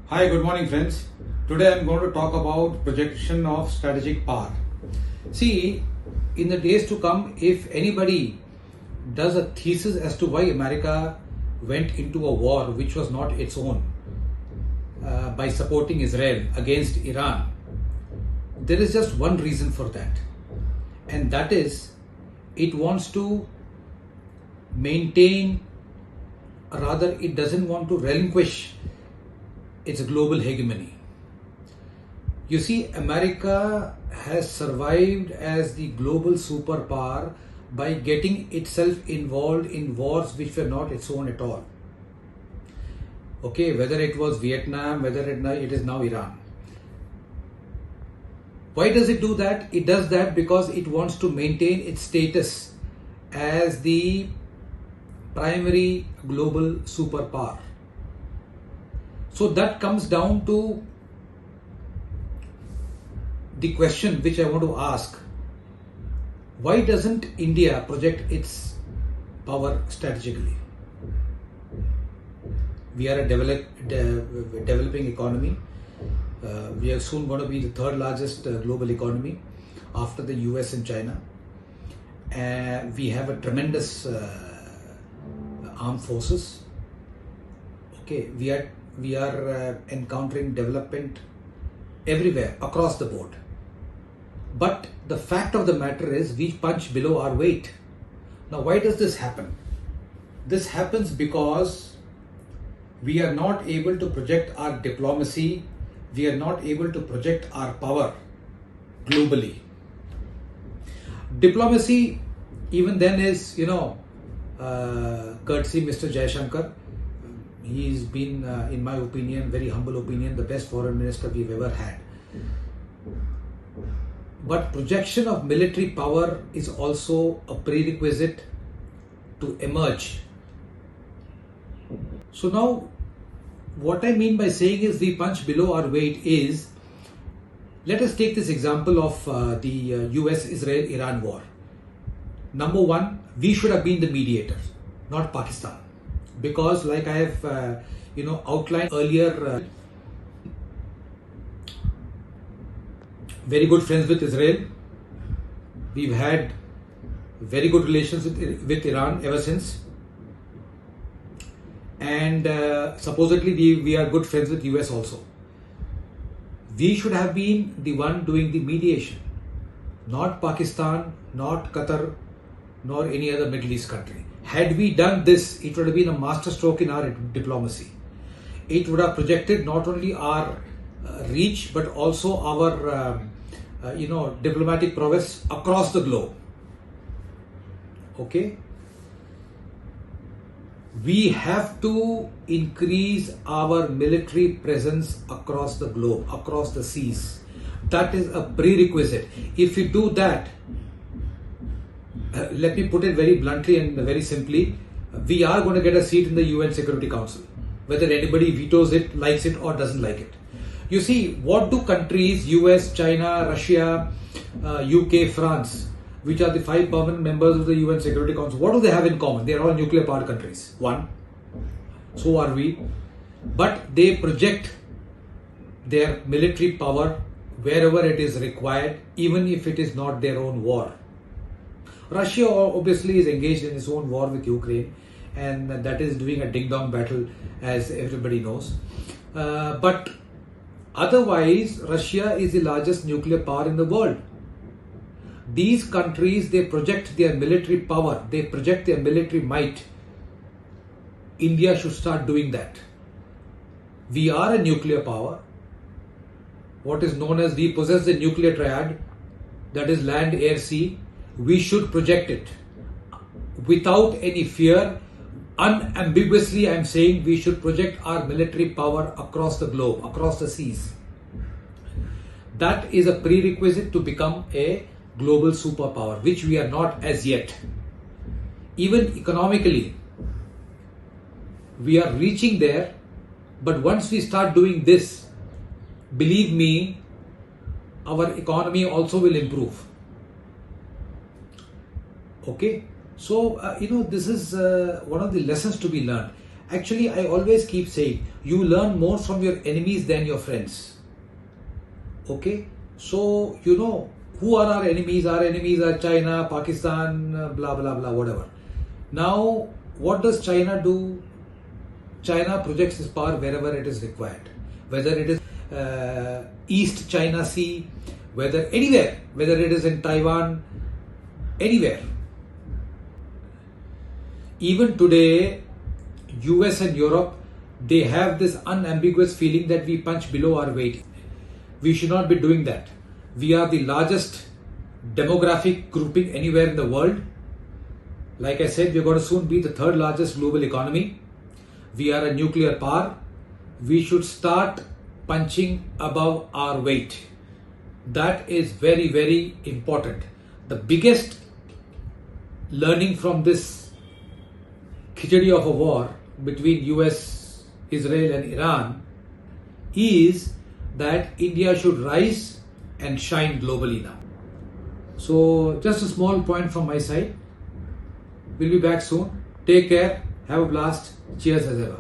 Hi, good morning, friends. Today I'm going to talk about projection of strategic power. See, in the days to come, if anybody does a thesis as to why America went into a war which was not its own by supporting Israel against Iran, there is just one reason for that, and that is it wants to maintain, or rather, it doesn't want to relinquish its global hegemony. You see, America has survived as the global superpower by getting itself involved in wars which were not its own at all. Okay, whether it was Vietnam, whether it is now Iran. Why does it do that? It does that because it wants to maintain its status as the primary global superpower. So that comes down to the question which I want to ask: why doesn't India project its power strategically? We are a developing economy. We are soon going to be the third largest global economy after the US and China. We have a tremendous armed forces. Okay, we are encountering development everywhere across the board. But the fact of the matter is we punch below our weight. Now, why does this happen? This happens because we are not able to project our diplomacy, we are not able to project our power globally. Diplomacy, even then, is, courtesy Mr. Jaishankar. He's been, in my opinion, very humble opinion, the best foreign minister we've ever had. But projection of military power is also a prerequisite to emerge. So now, what I mean by saying is we punch below our weight is, let us take this example of the US-Israel-Iran war. Number one, we should have been the mediators, not Pakistan. Because like I have outlined earlier, very good friends with Israel. We've had very good relations with Iran ever since. And supposedly we are good friends with US also. We should have been the one doing the mediation, not Pakistan, not Qatar, nor any other Middle East country. Had we done this, it would have been a masterstroke in our diplomacy. It would have projected not only our reach, but also our diplomatic prowess across the globe. Okay? We have to increase our military presence across the globe, across the seas. That is a prerequisite. If we do that, let me put it very bluntly and very simply, we are going to get a seat in the UN Security Council, whether anybody vetoes it, likes it or doesn't like it. You see, what do countries, US, China, Russia, UK, France, which are the 5 permanent members of the UN Security Council, what do they have in common? They are all nuclear powered countries. One, so are we. But they project their military power wherever it is required, even if it is not their own war. Russia obviously is engaged in its own war with Ukraine, and that is doing a ding-dong battle, as everybody knows. But otherwise, Russia is the largest nuclear power in the world. These countries, they project their military power, they project their military might. India should start doing that. We are a nuclear power. What is known as, we possess the nuclear triad, that is land, air, sea. We should project it without any fear. Unambiguously, I am saying we should project our military power across the globe, across the seas. That is a prerequisite to become a global superpower, which we are not as yet. Even economically, we are reaching there, but once we start doing this, believe me, our economy also will improve. Okay, so this is one of the lessons to be learned. Actually, I always keep saying, you learn more from your enemies than your friends. Okay? So, you know, who are our enemies? Our enemies are China, Pakistan, blah, blah, blah, whatever. Now, what does China do? China projects its power wherever it is required. Whether it is East China Sea, whether anywhere, whether it is in Taiwan, anywhere. Even today, US and Europe, they have this unambiguous feeling that we punch below our weight. We should not be doing that. We are the largest demographic grouping anywhere in the world. Like I said, we're going to soon be the third largest global economy. We are a nuclear power. We should start punching above our weight. That is very, very important. The biggest learning from this khichdi of a war between US, Israel and Iran is that India should rise and shine globally now. So just a small point from my side. We'll be back soon. Take care. Have a blast. Cheers as ever.